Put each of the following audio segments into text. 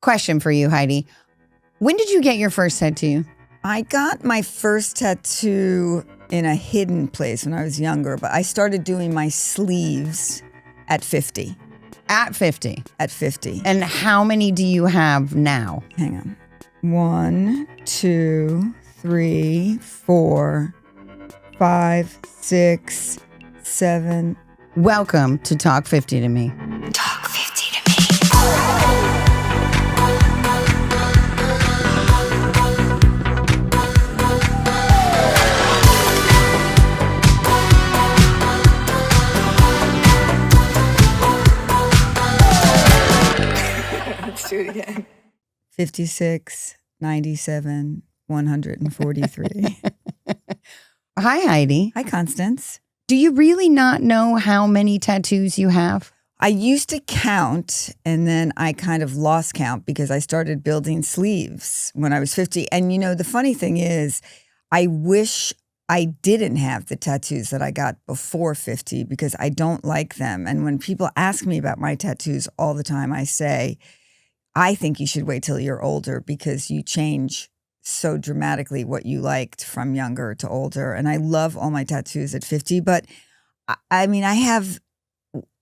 Question for you, Heidi. When did you get your first tattoo? I got my first tattoo in a hidden place when I was younger, but I started doing my sleeves at 50. At 50? At 50. And how many do you have now? Hang on. 1, 2, 3, 4, 5, 6, 7. Welcome to Talk 50 to Me. Talk 50 to me. Let's do it again. 56, 97, 143. Hi, Heidi. Hi, Constance. Do you really not know how many tattoos you have? I used to count, and then I kind of lost count because I started building sleeves when I was 50. And, you know, the funny thing is, I wish I didn't have the tattoos that I got before 50 because I don't like them. And when people ask me about my tattoos all the time, I say, I think you should wait till you're older because you change so dramatically what you liked from younger to older. And I love all my tattoos at 50, but I mean, I have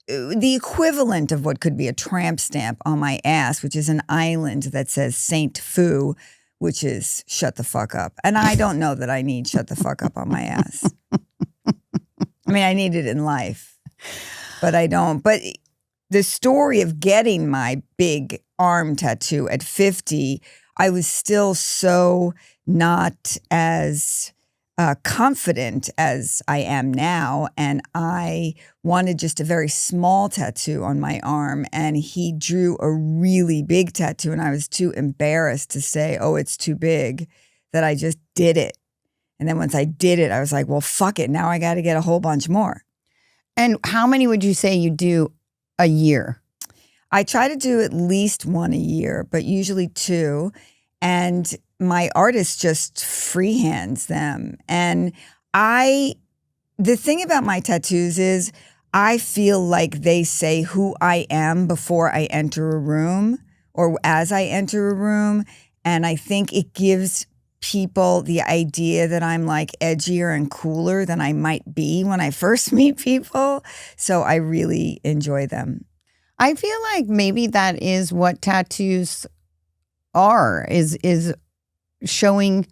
the equivalent of what could be a tramp stamp on my ass, which is an island that says Saint Fu, which is shut the fuck up. And I don't know that I need shut the fuck up on my ass. I mean, I need it in life, but I don't. But the story of getting my big arm tattoo at 50, I was still so not as confident as I am now. And I wanted just a very small tattoo on my arm. And he drew a really big tattoo. And I was too embarrassed to say, oh, it's too big, that I just did it. And then once I did it, I was like, well, fuck it. Now I got to get a whole bunch more. And how many would you say you do a year? I try to do at least one a year, but usually two. And my artist just freehands them. And the thing about my tattoos is I feel like they say who I am before I enter a room or as I enter a room. And I think it gives people the idea that I'm like edgier and cooler than I might be when I first meet people. So I really enjoy them. I feel like maybe that is what tattoos are, is showing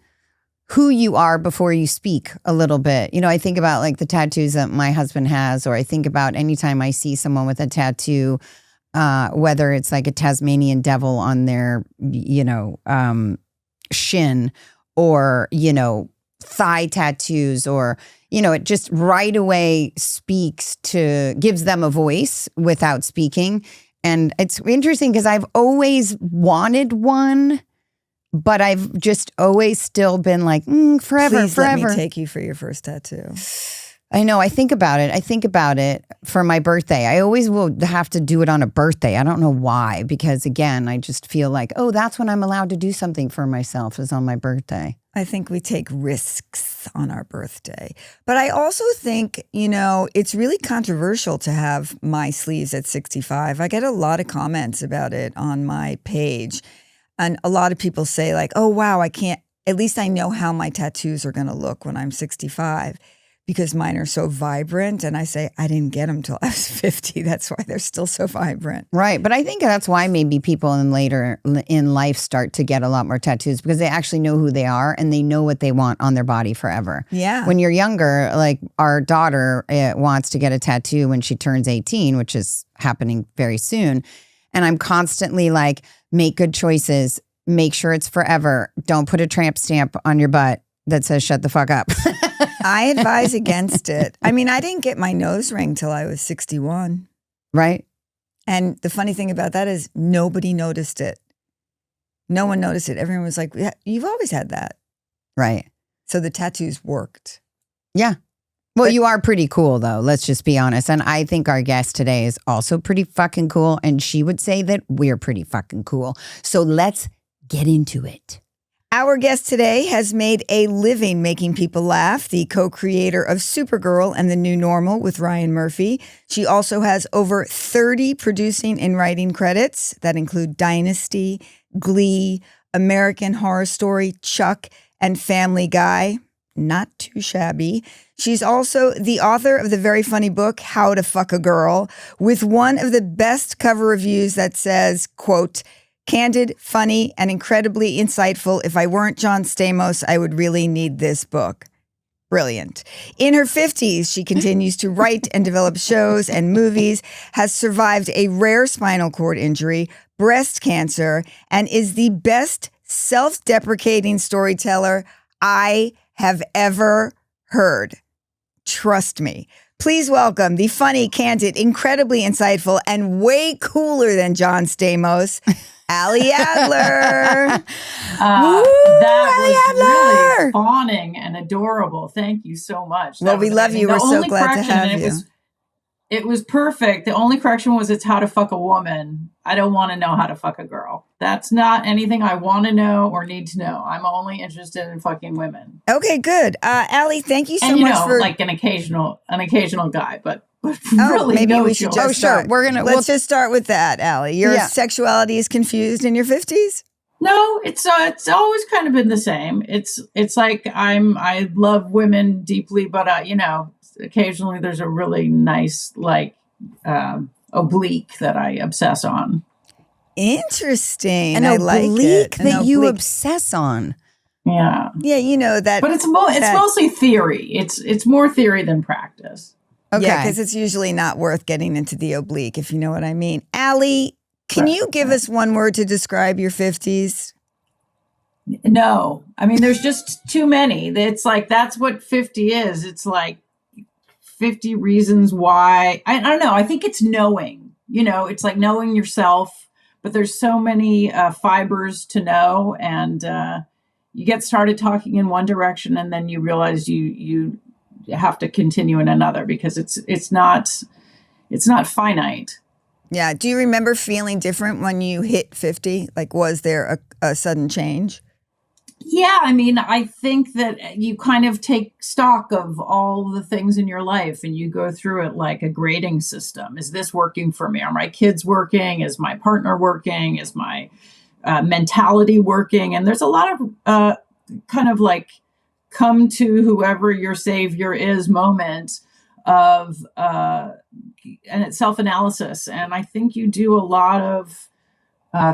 who you are before you speak a little bit. You know, I think about like the tattoos that my husband has, or I think about anytime I see someone with a tattoo, whether it's like a Tasmanian devil on their, shin, or, thigh tattoos, or, it just right away gives them a voice without speaking. And it's interesting because I've always wanted one, but I've just always still been like, forever, Please forever. Let me take you for your first tattoo. I know. I think about it for my birthday. I always will have to do it on a birthday. I don't know why, because again, I just feel like, oh, that's when I'm allowed to do something for myself, is on my birthday. I think we take risks on our birthday. But I also think, it's really controversial to have my sleeves at 65. I get a lot of comments about it on my page. And a lot of people say like, oh, wow, at least I know how my tattoos are going to look when I'm 65 because mine are so vibrant. And I say, I didn't get them till I was 50. That's why they're still so vibrant. Right. But I think that's why maybe people later in life start to get a lot more tattoos, because they actually know who they are and they know what they want on their body forever. Yeah. When you're younger, like our daughter wants to get a tattoo when she turns 18, which is happening very soon. And I'm constantly like, make good choices. Make sure it's forever. Don't put a tramp stamp on your butt that says shut the fuck up. I advise against it. I mean, I didn't get my nose ring till I was 61. Right. And the funny thing about that is nobody noticed it. No one noticed it. Everyone was like, yeah, you've always had that. Right. So the tattoos worked. Yeah. Well, you are pretty cool, though. Let's just be honest. And I think our guest today is also pretty fucking cool. And she would say that we're pretty fucking cool. So let's get into it. Our guest today has made a living making people laugh, the co-creator of Supergirl and the New Normal with Ryan Murphy. She also has over 30 producing and writing credits that include Dynasty, Glee, American Horror Story, Chuck, and Family Guy. Not too shabby. She's also the author of the very funny book, How to Fuck a Girl, with one of the best cover reviews that says, quote, "Candid, funny, and incredibly insightful. If I weren't John Stamos, I would really need this book." Brilliant. In her 50s, she continues to write and develop shows and movies, has survived a rare spinal cord injury, breast cancer, and is the best self-deprecating storyteller I have ever heard. Trust me. Please welcome the funny, candid, incredibly insightful, and way cooler than John Stamos, Ali Adler. That was really fawning and adorable. Thank you so much. Well, we love you. We're so glad to have you. It was perfect. The only correction was it's how to fuck a woman. I don't want to know how to fuck a girl. That's not anything I want to know or need to know. I'm only interested in fucking women. Okay, good. Ali, thank you so and, much for like an occasional guy, but really, maybe no we should joke. just start. Let's just start with that, Ali. Your sexuality is confused in your 50s? No, it's always kind of been the same. It's like I love women deeply, but occasionally there's a really nice oblique that I obsess on. Interesting. An I oblique like it. that you obsess on. Yeah. Yeah, you know that. But it's mostly theory. It's more theory than practice. Okay. Yeah, because it's usually not worth getting into the oblique, if you know what I mean. Ali, can you give us one word to describe your 50s? No. I mean, there's just too many. It's like, that's what 50 is. It's like 50 reasons why. I don't know. I think it's knowing, it's like knowing yourself, but there's so many fibers to know. And you get started talking in one direction and then you realize you have to continue in another because it's not finite. Yeah. Do you remember feeling different when you hit 50? Like, was there a sudden change? Yeah, I mean, I think that you kind of take stock of all the things in your life and you go through it like a grading system. Is this working for me? Are my kids working? Is my partner working? Is my mentality working? And there's a lot of kind of like come to whoever your savior is moment of and it's self-analysis. And I think you do a lot of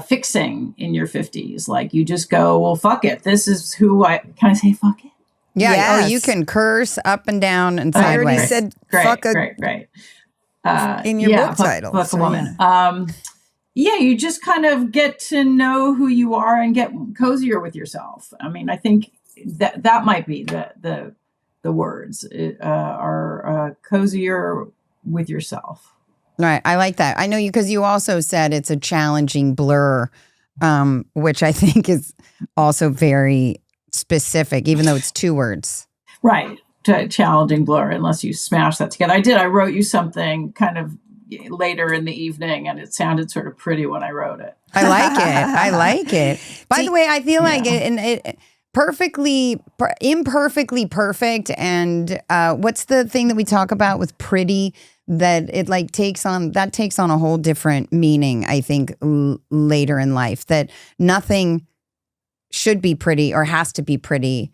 fixing in your 50s. Like you just go, well, fuck it. This is who can I say fuck it? Yeah. Yes. Oh, you can curse up and down and sideways. I already said fuck a... Great. In your book title. Fuck a woman. Yeah, you just kind of get to know who you are and get cozier with yourself. I mean, I think that might be the words are cozier with yourself. Right. I like that. I know you, because you also said it's a challenging blur, which I think is also very specific, even though it's 2 words. Right. Challenging blur, unless you smash that together. I wrote you something kind of later in the evening and it sounded sort of pretty when I wrote it. I like it. By the way, I feel like it imperfectly perfect. And what's the thing that we talk about with pretty? That it like takes on a whole different meaning, I think, later in life, that nothing should be pretty or has to be pretty.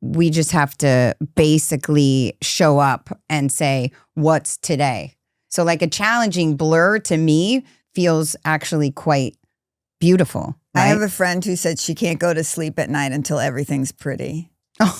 We just have to basically show up and say, what's today? So like a challenging blur to me feels actually quite beautiful. Right? I have a friend who said she can't go to sleep at night until everything's pretty. Oh.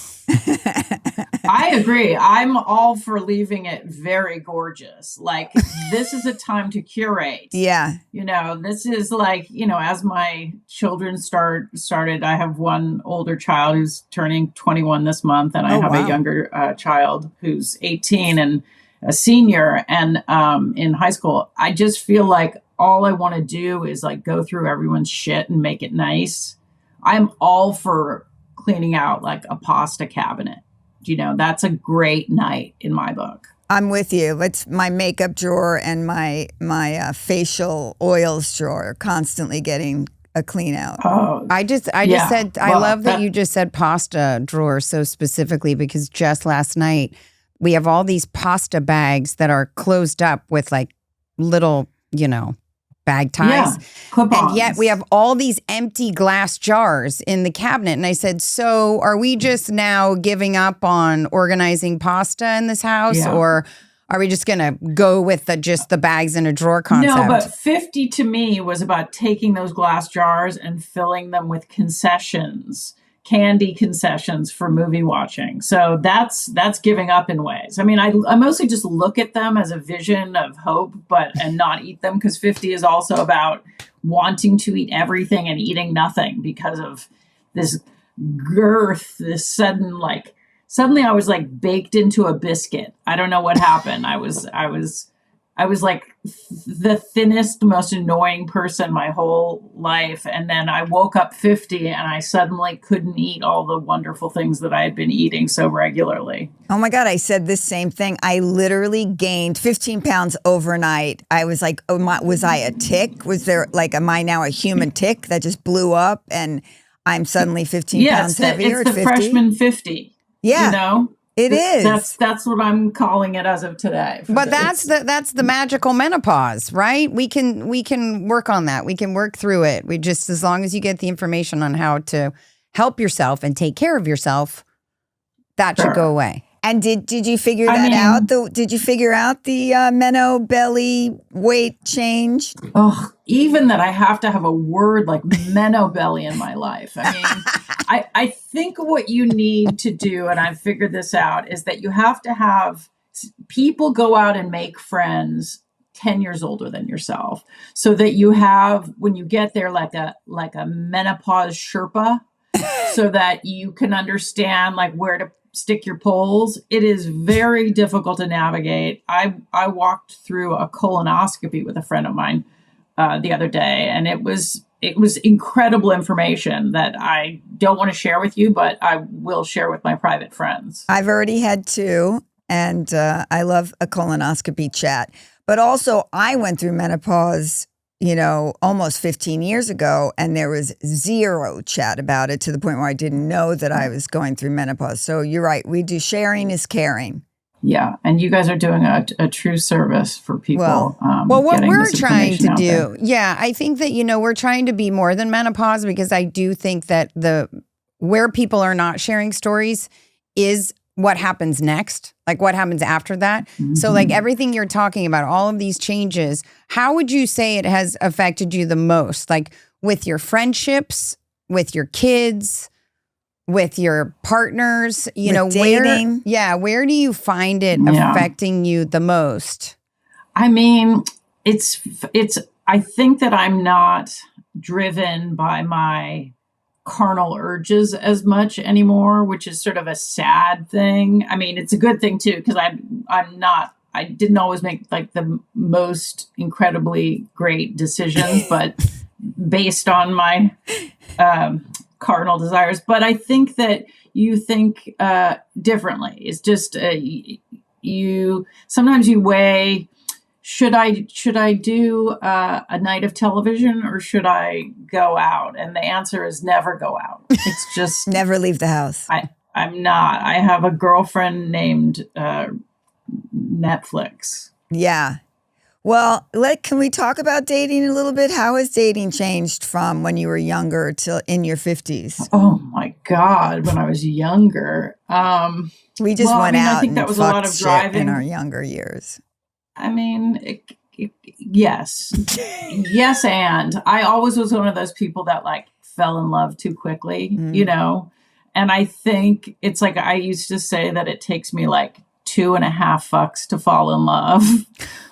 I agree. I'm all for leaving it very gorgeous. Like this is a time to curate. Yeah. This is like, as my children started, I have one older child who's turning 21 this month. And I have a younger child who's 18 and a senior and in high school. I just feel like all I want to do is like go through everyone's shit and make it nice. I'm all for cleaning out like a pasta cabinet. That's a great night in my book. I'm with you. It's my makeup drawer and my facial oils drawer constantly getting a clean out. Oh, I just yeah. said, I Well, love that you just said pasta drawer so specifically, because just last night we have all these pasta bags that are closed up with like little, bag ties. Yeah, clip-ons. And yet we have all these empty glass jars in the cabinet. And I said, so are we just now giving up on organizing pasta in this house? Yeah. Or are we just going to go with just the bags in a drawer concept? No, but 50 to me was about taking those glass jars and filling them with concessions, candy concessions for movie watching. So that's giving up in ways. I mean, I mostly just look at them as a vision of hope, and not eat them, because 50 is also about wanting to eat everything and eating nothing because of this girth, this suddenly I was like baked into a biscuit. I don't know what happened. I was like the thinnest, most annoying person my whole life. And then I woke up 50 and I suddenly couldn't eat all the wonderful things that I had been eating so regularly. Oh my God, I said this same thing. I literally gained 15 pounds overnight. I was like, was I a tick? Was there am I now a human tick that just blew up and I'm suddenly 15 pounds heavier it's at the 50? freshman 50. Yeah. It is. That's what I'm calling it as of today. But that's the magical menopause, right? We can work on that. We can work through it. We just, as long as you get the information on how to help yourself and take care of yourself, that should go away. And did you figure that out? Did you figure out the meno belly weight change? Oh, even that I have to have a word like meno belly in my life. I mean, I think what you need to do, and I've figured this out, is that you have to have people go out and make friends 10 years older than yourself, so that you have, when you get there, like a menopause Sherpa, so that you can understand like where to stick your poles. It is very difficult to navigate. I walked through a colonoscopy with a friend of mine the other day, and it was incredible information that I don't want to share with you, but I will share with my private friends. I've already had two, and I love a colonoscopy chat. But also, I went through menopause, almost 15 years ago, and there was zero chat about it, to the point where I didn't know that I was going through menopause. So you're right. We do sharing is caring. Yeah. And you guys are doing a true service for people. Well, what we're trying to do, I think that, we're trying to be more than menopause, because I do think that where people are not sharing stories is what happens next, like what happens after that. Mm-hmm. So like everything you're talking about, all of these changes, how would you say it has affected you the most? Like with your friendships, with your kids, with your partners, with dating. Where do you find it affecting you the most? I mean, I think that I'm not driven by my carnal urges as much anymore, which is sort of a sad thing. I mean, it's a good thing too, because I didn't always make like the most incredibly great decisions, but based on my carnal desires. But I think that you think differently. It's just sometimes you weigh, should I do a night of television, or should I go out? And the answer is never go out. It's just never leave the house. I'm not. I have a girlfriend named Netflix. Yeah. Well, can we talk about dating a little bit? How has dating changed from when you were younger till in your 50s? Oh my God, when I was younger. We just went out. I think that was a lot of driving in our younger years. I mean, yes. Yes, and I always was one of those people that like fell in love too quickly, And I think it's like, I used to say that it takes me like 2.5 fucks to fall in love.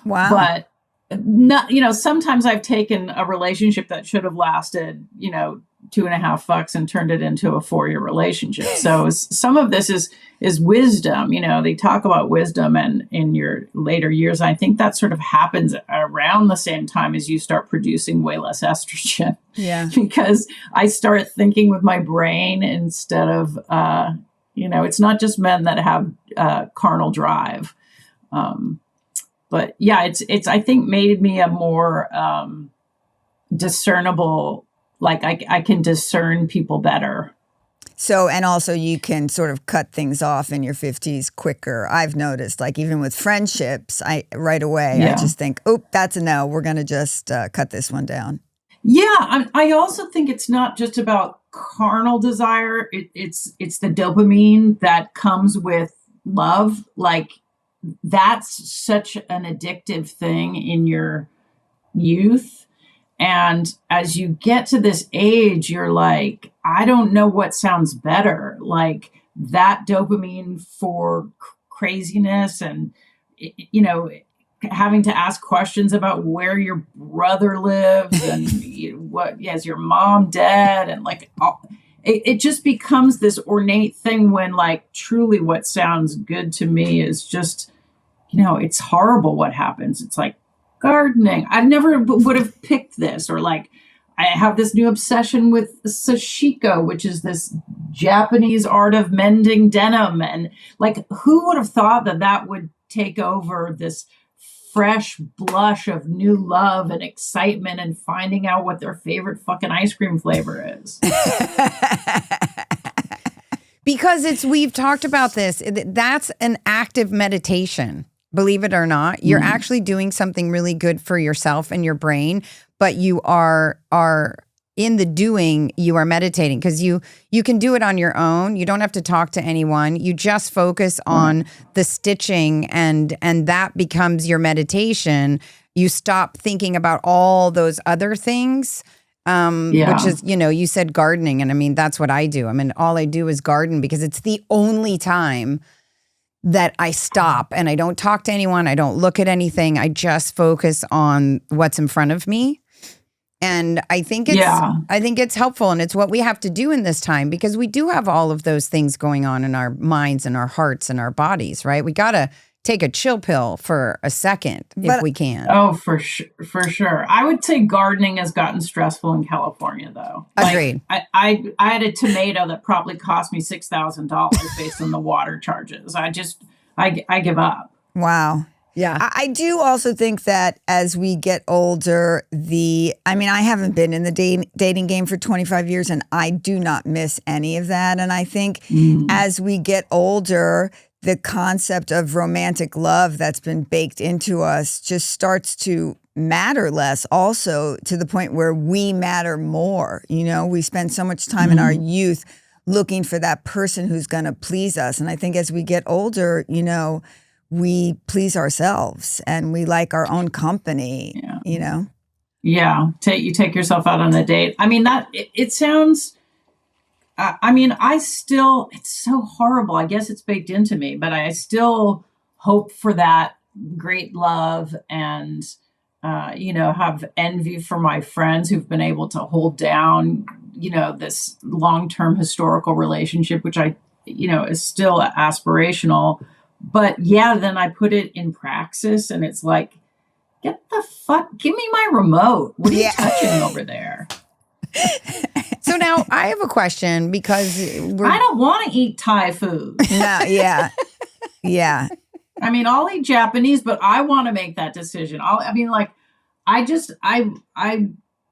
Wow. But not, sometimes I've taken a relationship that should have lasted, 2.5 fucks and turned it into a 4-year relationship. So some of this is wisdom. They talk about wisdom and in your later years. I think that sort of happens around the same time as you start producing way less estrogen. Yeah. Because I start thinking with my brain instead of, it's not just men that have carnal drive. But yeah, it's I think made me a more discernible like I can discern people better. So, and also you can sort of cut things off in your 50s quicker. I've noticed, like even with friendships, right away, I Yeah. just think, oh, that's a no. We're going to just cut this one down. Yeah, I also think it's not just about carnal desire. It's the dopamine that comes with love. Like that's such an addictive thing in your youth. And as you get to this age, you're like, I don't know what sounds better. Like that dopamine for craziness and, you know, having to ask questions about where your brother lives and what, is your mom dead? And like, it just becomes this ornate thing when like truly what sounds good to me is just, it's horrible what happens. It's like gardening. I never would have picked this, or like I have this new obsession with sashiko, which is this Japanese art of mending denim. And like, who would have thought that that would take over this fresh blush of new love and excitement and finding out what their favorite fucking ice cream flavor is? Because we've talked about this. That's an active meditation. Believe it or not, you're actually doing something really good for yourself and your brain, but you are in the doing, you are meditating because you can do it on your own. You don't have to talk to anyone. You just focus on the stitching and that becomes your meditation. You stop thinking about all those other things, which is, you said gardening. And I mean, that's what I do. I mean, all I do is garden because it's the only time that I stop and I don't talk to anyone. I don't look at anything. I just focus on what's in front of me. And I think it's helpful, and it's what we have to do in this time because we do have all of those things going on in our minds and our hearts and our bodies, right? We got to take a chill pill for a second if we can. Oh, for sure. I would say gardening has gotten stressful in California, though. Agreed. Like, I had a tomato that probably cost me $6,000 based on the water charges. I give up. Wow. Yeah. I do also think that as we get older, I haven't been in the dating game for 25 years and I do not miss any of that. And I think as we get older, the concept of romantic love that's been baked into us just starts to matter less also, to the point where we matter more. We spend so much time in our youth looking for that person who's going to please us. And I think as we get older, we please ourselves and we like our own company, Yeah. You take yourself out on a date. I mean, it sounds, it's so horrible. I guess it's baked into me, but I still hope for that great love and, have envy for my friends who've been able to hold down, this long-term historical relationship, which is still aspirational. But then I put it in praxis and it's like, get the fuck, give me my remote. What are you touching over there? So now I have a question because I don't want to eat Thai food. No, yeah. Yeah. I mean, I'll eat Japanese, but I want to make that decision. I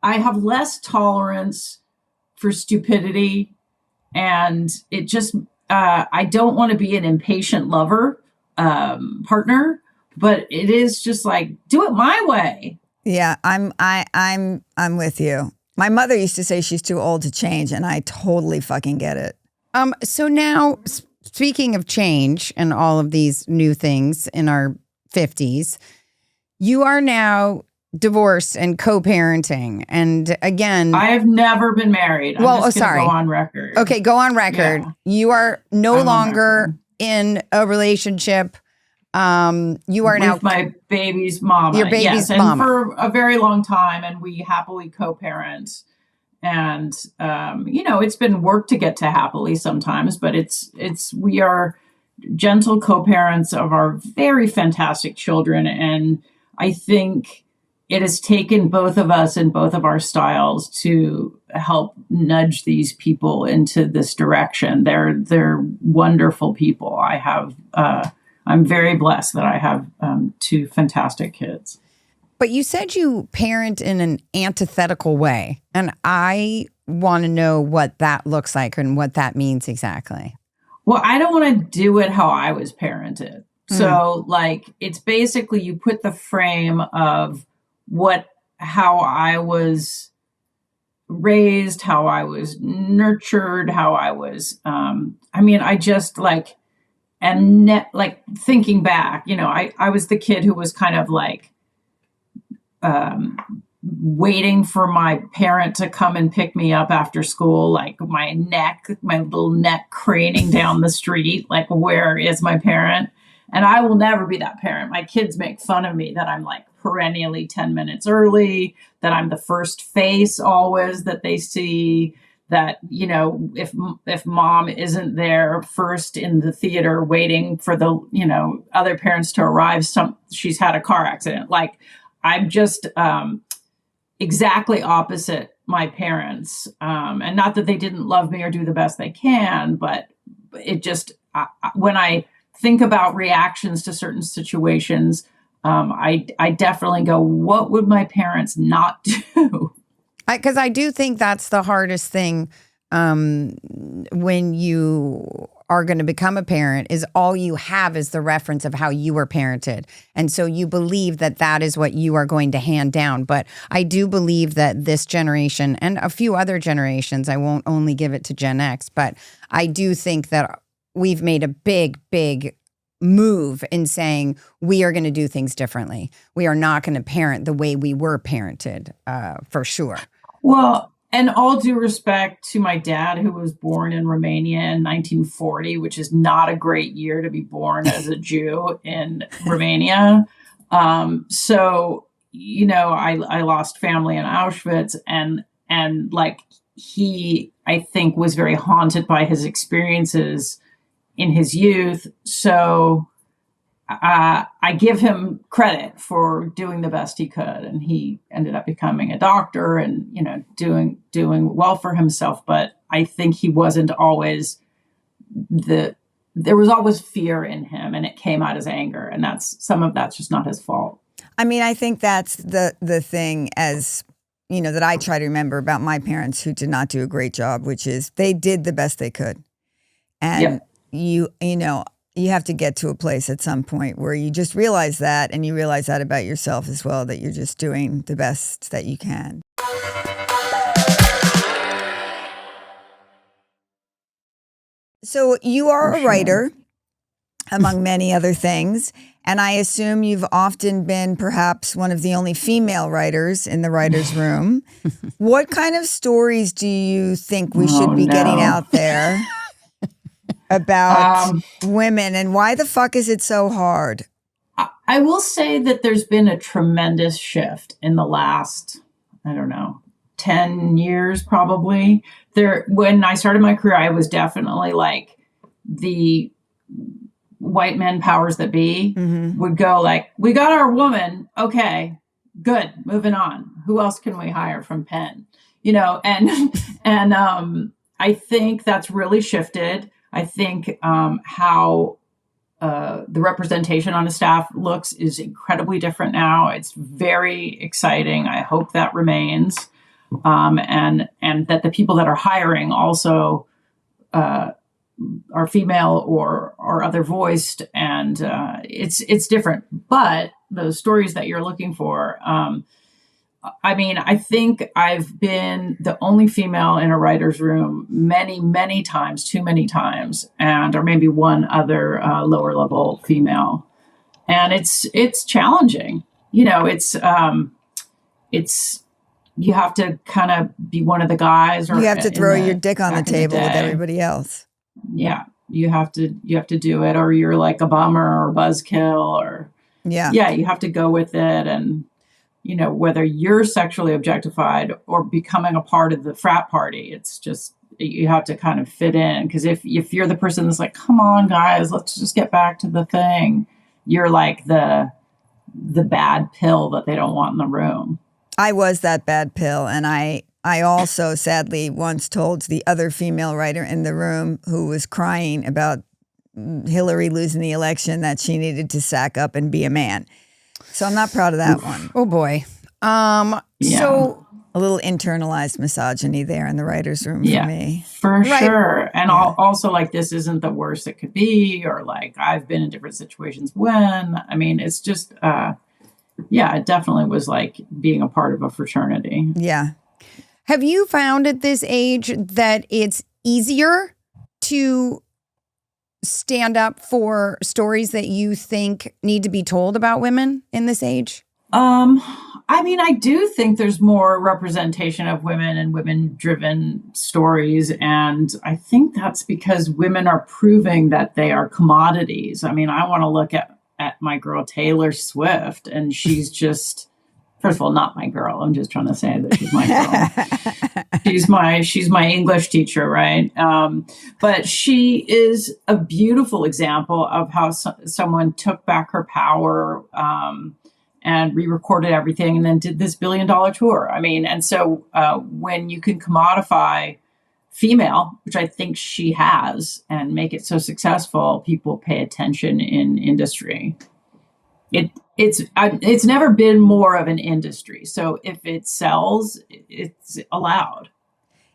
have less tolerance for stupidity, and it just, I don't want to be an impatient lover, partner, but it is just like, do it my way. Yeah, I'm with you. My mother used to say she's too old to change, and I totally fucking get it. So now, speaking of change and all of these new things in our 50s, you are now divorced and co-parenting. And again, I have never been married. I'm just gonna go on record. Okay, go on record. Yeah. You are no longer in a relationship. You are with now my baby's mama. Your baby's and mama. for a very long time, and we happily co-parent. And it's been work to get to happily sometimes, but we are gentle co-parents of our very fantastic children, and I think it has taken both of us and both of our styles to help nudge these people into this direction. They're wonderful people. I'm very blessed that I have two fantastic kids. But you said you parent in an antithetical way, and I want to know what that looks like and what that means exactly. Well, I don't want to do it how I was parented. So, like, it's basically you put the frame of how I was raised, how I was nurtured, how I was, I just like, and like thinking back, I was the kid who was kind of like, waiting for my parent to come and pick me up after school, like my little neck craning down the street, like, where is my parent? And I will never be that parent. My kids make fun of me that I'm like perennially 10 minutes early, that I'm the first face always that they see, that, if mom isn't there first in the theater waiting for the, other parents to arrive, she's had a car accident. Like, I'm just exactly opposite my parents. And not that they didn't love me or do the best they can, but it just, when I think about reactions to certain situations, I definitely go, what would my parents not do? Because I do think that's the hardest thing when you are going to become a parent, is all you have is the reference of how you were parented. And so you believe that that is what you are going to hand down. But I do believe that this generation and a few other generations, I won't only give it to Gen X, but I do think that we've made a big, big move in saying we are going to do things differently. We are not going to parent the way we were parented, for sure. Well, and all due respect to my dad, who was born in Romania in 1940, which is not a great year to be born as a Jew in Romania. So, I lost family in Auschwitz, and like, he, I think, was very haunted by his experiences in his youth. So I give him credit for doing the best he could, and he ended up becoming a doctor and doing well for himself. But I think he wasn't always there was always fear in him, and it came out as anger, and that's just not his fault. I mean, I think that's the thing, as that I try to remember about my parents, who did not do a great job, which is they did the best they could, and you have to get to a place at some point where you just realize that, and you realize that about yourself as well, that you're just doing the best that you can. So you are a writer, among many other things, and I assume you've often been perhaps one of the only female writers in the writer's room. What kind of stories do you think we should be getting out there about women, and why the fuck is it so hard? I will say that there's been a tremendous shift in the last, 10 years probably. When I started my career, I was definitely like the white men powers that be would go like, we got our woman. Okay, good. Moving on. Who else can we hire from Penn? And I think that's really shifted. I think how the representation on a staff looks is incredibly different now. It's very exciting. I hope that remains. And that the people that are hiring also are female or other voiced, and it's different. But those stories that you're looking for, I think I've been the only female in a writer's room many, many times, too many times, or maybe one other lower level female. And it's challenging. It's you have to kind of be one of the guys, or you have to throw your dick on the table with everybody else. Yeah, you have to do it, or you're like a bummer or buzzkill, or you have to go with it. And whether you're sexually objectified or becoming a part of the frat party, it's just, you have to kind of fit in. Because if you're the person that's like, come on guys, let's just get back to the thing, you're like the bad pill that they don't want in the room. I was that bad pill, and I also sadly once told the other female writer in the room, who was crying about Hillary losing the election, that she needed to sack up and be a man. So I'm not proud of that one. Oh boy. Yeah. So A little internalized misogyny there in the writer's room for me. For Right. sure. And also like, this isn't the worst it could be, or like, I've been in different situations when. I mean, it's just, it definitely was like being a part of a fraternity. Yeah. have you found at this age that it's easier to stand up for stories that you think need to be told about women in this age? I mean, I do think there's more representation of women and women-driven stories, and I think that's because women are proving that they are commodities. I mean, I want to look at my girl Taylor Swift, and she's just, first of all, not my girl. I'm just trying to say that she's my girl. she's my English teacher, right? But she is a beautiful example of how someone took back her power, and re-recorded everything and then did this $1 billion tour. I mean, and so when you can commodify female, which I think she has, and make it so successful, people pay attention in industry. It's never been more of an industry. So if it sells, it's allowed.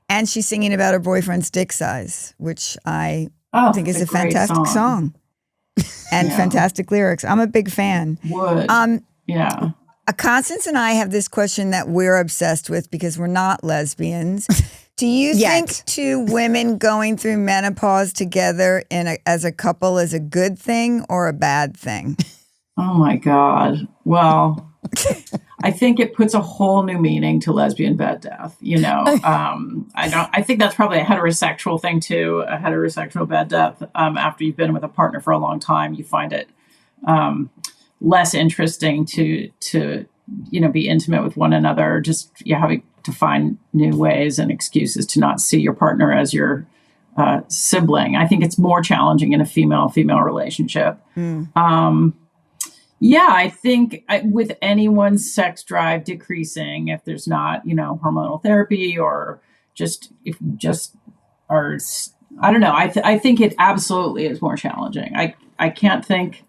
And she's singing about her boyfriend's dick size, which I think is a great fantastic song. And fantastic lyrics. I'm a big fan. Yeah. Constance and I have this question that we're obsessed with because we're not lesbians. Do you think two women going through menopause together as a couple is a good thing or a bad thing? Oh my God. Well, I think it puts a whole new meaning to lesbian bed death. You know, I think that's probably a heterosexual thing too. A heterosexual bed death. After you've been with a partner for a long time, you find it less interesting to be intimate with one another, just having to find new ways and excuses to not see your partner as your sibling. I think it's more challenging in a female-female relationship. I think with anyone's sex drive decreasing, if there's not hormonal therapy, or just if you just are, I don't know, I think it absolutely is more challenging. I can't think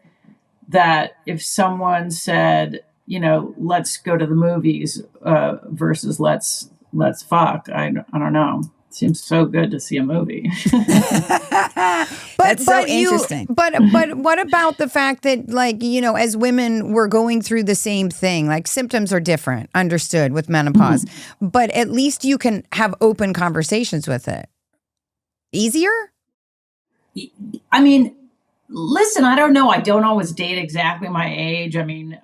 that if someone said, let's go to the movies versus let's fuck, I don't know. It seems so good to see a movie. That's so interesting. But what about the fact that, as women, we're going through the same thing? Like, symptoms are different, understood, with menopause. But at least you can have open conversations with it. Easier? I mean, listen, I don't know. I don't always date exactly my age. I mean,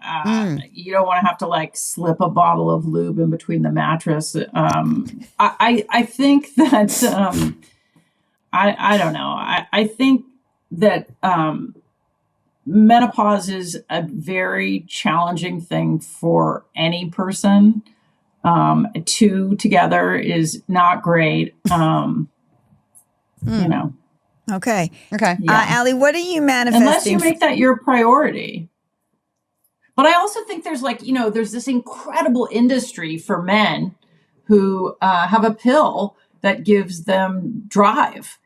you don't want to have to slip a bottle of lube in between the mattress. I think that, I don't know. I think that menopause is a very challenging thing for any person. Two together is not great. Okay. Yeah. Ali, what are you manifesting? Unless you make that your priority. But I also think there's there's this incredible industry for men who have a pill that gives them drive.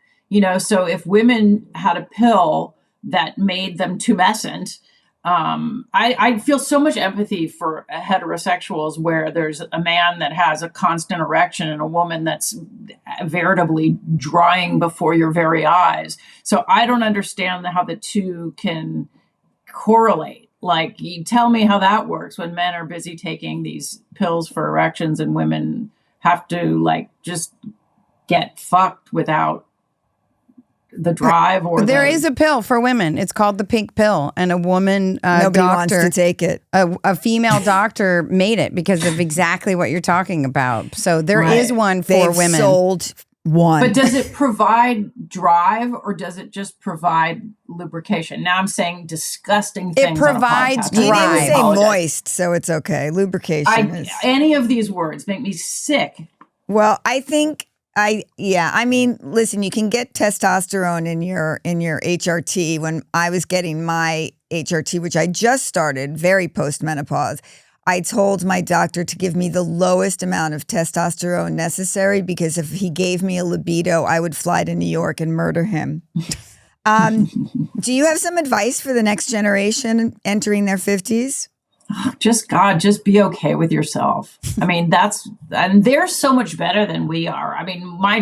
So if women had a pill that made them tumescent, I feel so much empathy for heterosexuals where there's a man that has a constant erection and a woman that's veritably drying before your very eyes. So I don't understand how the two can correlate. You tell me how that works when men are busy taking these pills for erections and women have to just get fucked without the drive. Or there is a pill for women. It's called the pink pill, and a woman nobody doctor wants to take it. A female doctor made it because of exactly what you're talking about. So there is one for women. Sold one. But does it provide drive or does it just provide lubrication? Now I'm saying disgusting things. It provides drive. You didn't say moist, so it's okay. Lubrication any of these words make me sick. Well, I think I mean, listen, you can get testosterone in your HRT. When I was getting my HRT, which I just started, very post-menopause, I told my doctor to give me the lowest amount of testosterone necessary because if he gave me a libido, I would fly to New York and murder him. Do you have some advice for the next generation entering their 50s? just be okay with yourself. I mean, and they're so much better than we are. I mean, our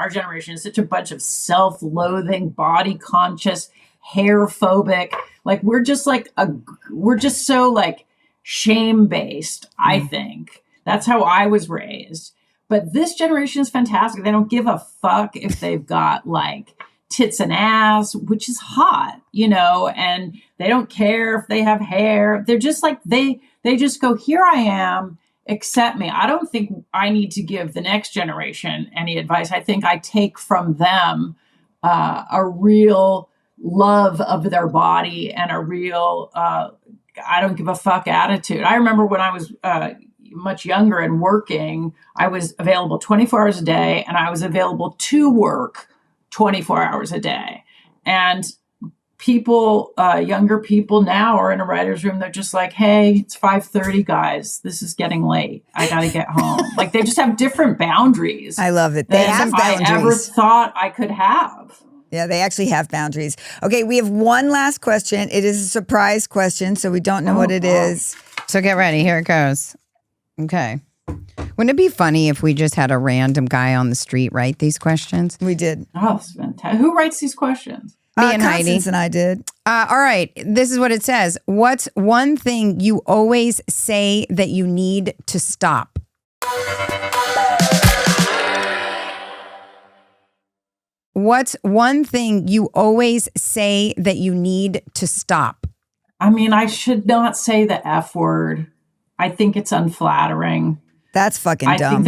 generation is such a bunch of self-loathing, body conscious, hair phobic. Like we're just so like shame based, I think. That's how I was raised. But this generation is fantastic. They don't give a fuck if they've got like tits and ass, which is hot, and they don't care if they have hair. They're just like, they just go, here I am, accept me. I don't think I need to give the next generation any advice. I think I take from them a real love of their body and a real, I don't give a fuck attitude. I remember when I was much younger and working, I was available 24 hours a day, and I was available to work 24 hours a day. And people, younger people now are in a writer's room. They're just like, hey, it's 5:30, guys. This is getting late. I got to get home. Like they just have different boundaries. I love it. They have boundaries. I ever thought I could have. Yeah, they actually have boundaries. Okay, we have one last question. It is a surprise question, so we don't know what it is. So get ready. Here it goes. Okay. Wouldn't it be funny if we just had a random guy on the street write these questions? We did. Oh, it's fantastic. Who writes these questions? Me and Constance Heidi. and I did. All right. This is what it says. What's one thing you always say that you need to stop? What's one thing you always say that you need to stop? I mean, I should not say the F word. I think it's unflattering. That's fucking dumb. I think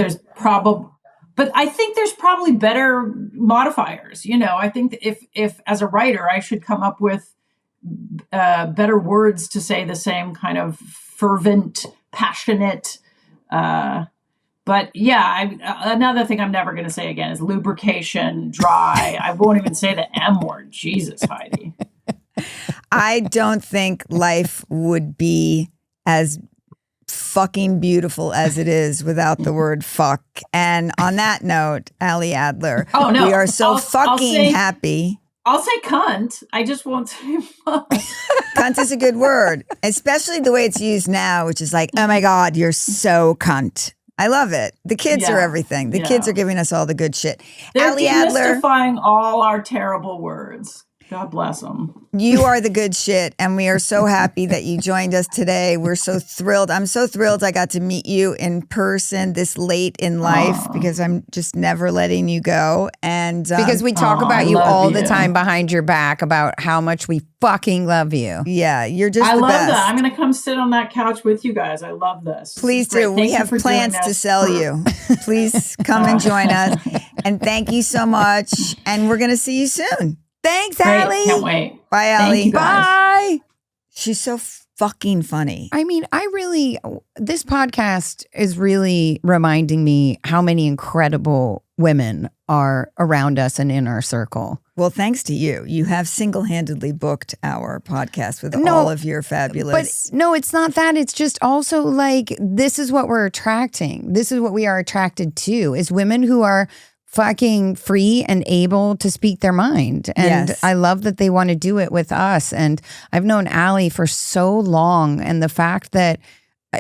there's probably better modifiers. I think if as a writer, I should come up with better words to say the same kind of fervent, passionate. But yeah, another thing I'm never going to say again is lubrication, dry. I won't even say the M word. Jesus, Heidi. I don't think life would be as fucking beautiful as it is without the word fuck. And on that note, Ali Adler, we are so happy. I'll say cunt. I just won't say fuck. Cunt is a good word, especially the way it's used now, which is like, oh my God, you're so cunt. I love it. The kids are everything. The kids are giving us all the good shit. They're Ali Adler, demystifying all our terrible words. God bless them. You are the good shit, and we are so happy that you joined us today. We're so thrilled. I'm so thrilled I got to meet you in person this late in life because I'm just never letting you go. And because we talk about you all the time behind your back about how much we fucking love you. Yeah, you're just I the love best. that. I'm going to come sit on that couch with you guys. I love this. Please do. We have plans to sell you. Please come and join us. And thank you so much. And we're going to see you soon. Thanks, Great. Ali. Can't wait. Bye, Ali. Bye. She's so fucking funny. I mean, this podcast is really reminding me how many incredible women are around us and in our circle. Well, thanks to you. You have single-handedly booked our podcast with all of your fabulous... But no, it's not that. It's just also like, this is what we're attracting. This is what we are attracted to, is women who are fucking free and able to speak their mind. And I love that they want to do it with us. And I've known Ali for so long. And the fact that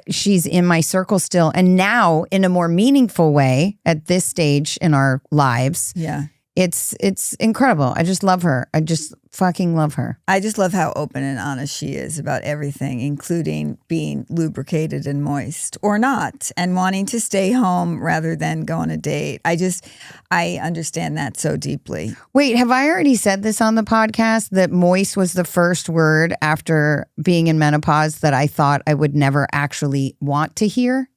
she's in my circle still, and now in a more meaningful way at this stage in our lives. Yeah. It's incredible. I just love her. I just fucking love her. I just love how open and honest she is about everything, including being lubricated and moist or not, and wanting to stay home rather than go on a date. I understand that so deeply. Wait, have I already said this on the podcast that moist was the first word after being in menopause that I thought I would never actually want to hear?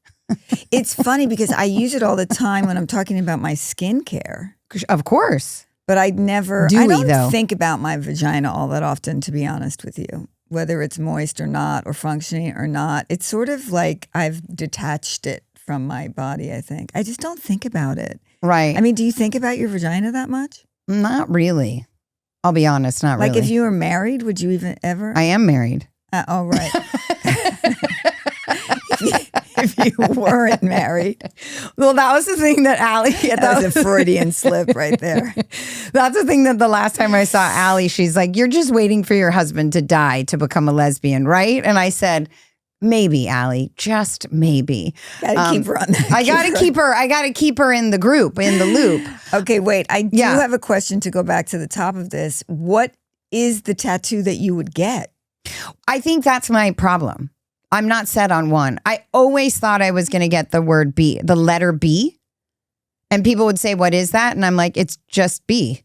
It's funny because I use it all the time when I'm talking about my skincare. Of course. But I don't think about my vagina all that often, to be honest with you, whether it's moist or not, or functioning or not. It's sort of like I've detached it from my body, I think. I just don't think about it. Right. I mean, do you think about your vagina that much? Not really. I'll be honest, not really. Like if you were married, would you even ever? I am married. Oh, right. If you weren't married. Well, that was the thing that Ali... That was a Freudian slip right there. That's the thing that the last time I saw Ali, she's like, you're just waiting for your husband to die to become a lesbian, right? And I said, maybe, Ali, just maybe. Gotta keep her on that. I gotta keep her in the group, in the loop. Okay, wait. I do have a question to go back to the top of this. What is the tattoo that you would get? I think that's my problem. I'm not set on one. I always thought I was going to get the word B, the letter B. And people would say, what is that? And I'm like, it's just B.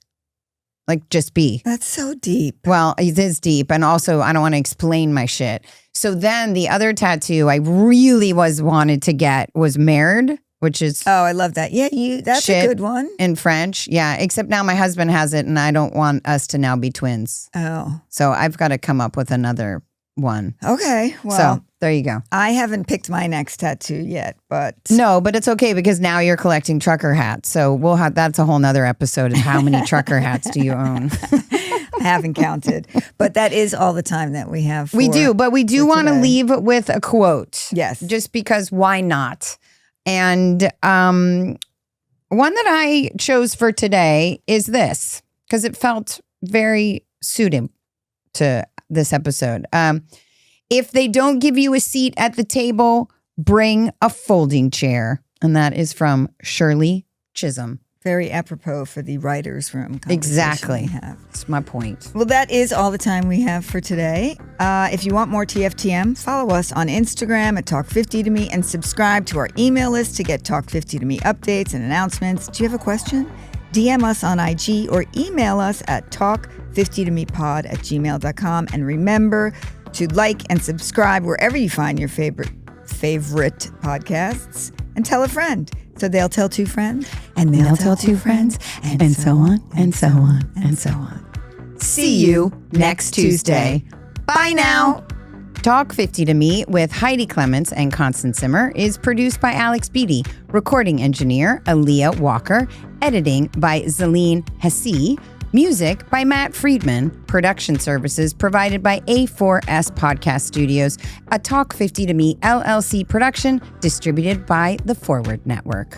Like, just B. That's so deep. Well, it is deep. And also, I don't want to explain my shit. So then the other tattoo I really wanted to get was Merde, which is... Oh, I love that. Yeah, that's a good one. In French. Yeah, except now my husband has it and I don't want us to now be twins. Oh. So I've got to come up with another one. Okay, well... So there you go. I haven't picked my next tattoo yet, but... No, but it's okay because now you're collecting trucker hats. So we'll have... That's a whole nother episode of how many trucker hats do you own? I haven't counted. But that is all the time that we have We do, but we do want to leave with a quote. Yes. Just because why not? And one that I chose for today is this, because it felt very suited to this episode. If they don't give you a seat at the table, bring a folding chair. And that is from Shirley Chisholm. Very apropos for the writer's room conversation. Exactly. That's my point. Well, that is all the time we have for today. If you want more TFTM, follow us on Instagram at Talk50to Me and subscribe to our email list to get Talk50to Me updates and announcements. Do you have a question? DM us on IG or email us at talk50tomepod@gmail.com. And remember to like and subscribe wherever you find your favorite podcasts, and tell a friend. So they'll tell two friends, and they'll tell two friends, and so on, and so on, and so on. See you next Tuesday. Bye now. Talk 50 to Me with Heidi Clements and Constance Zimmer is produced by Alex Beatty, recording engineer Aaliyah Walker, editing by Zaleen Hassi, music by Matt Friedman, production services provided by A4S Podcast Studios, a Talk 50 to Me LLC production distributed by the Forward Network.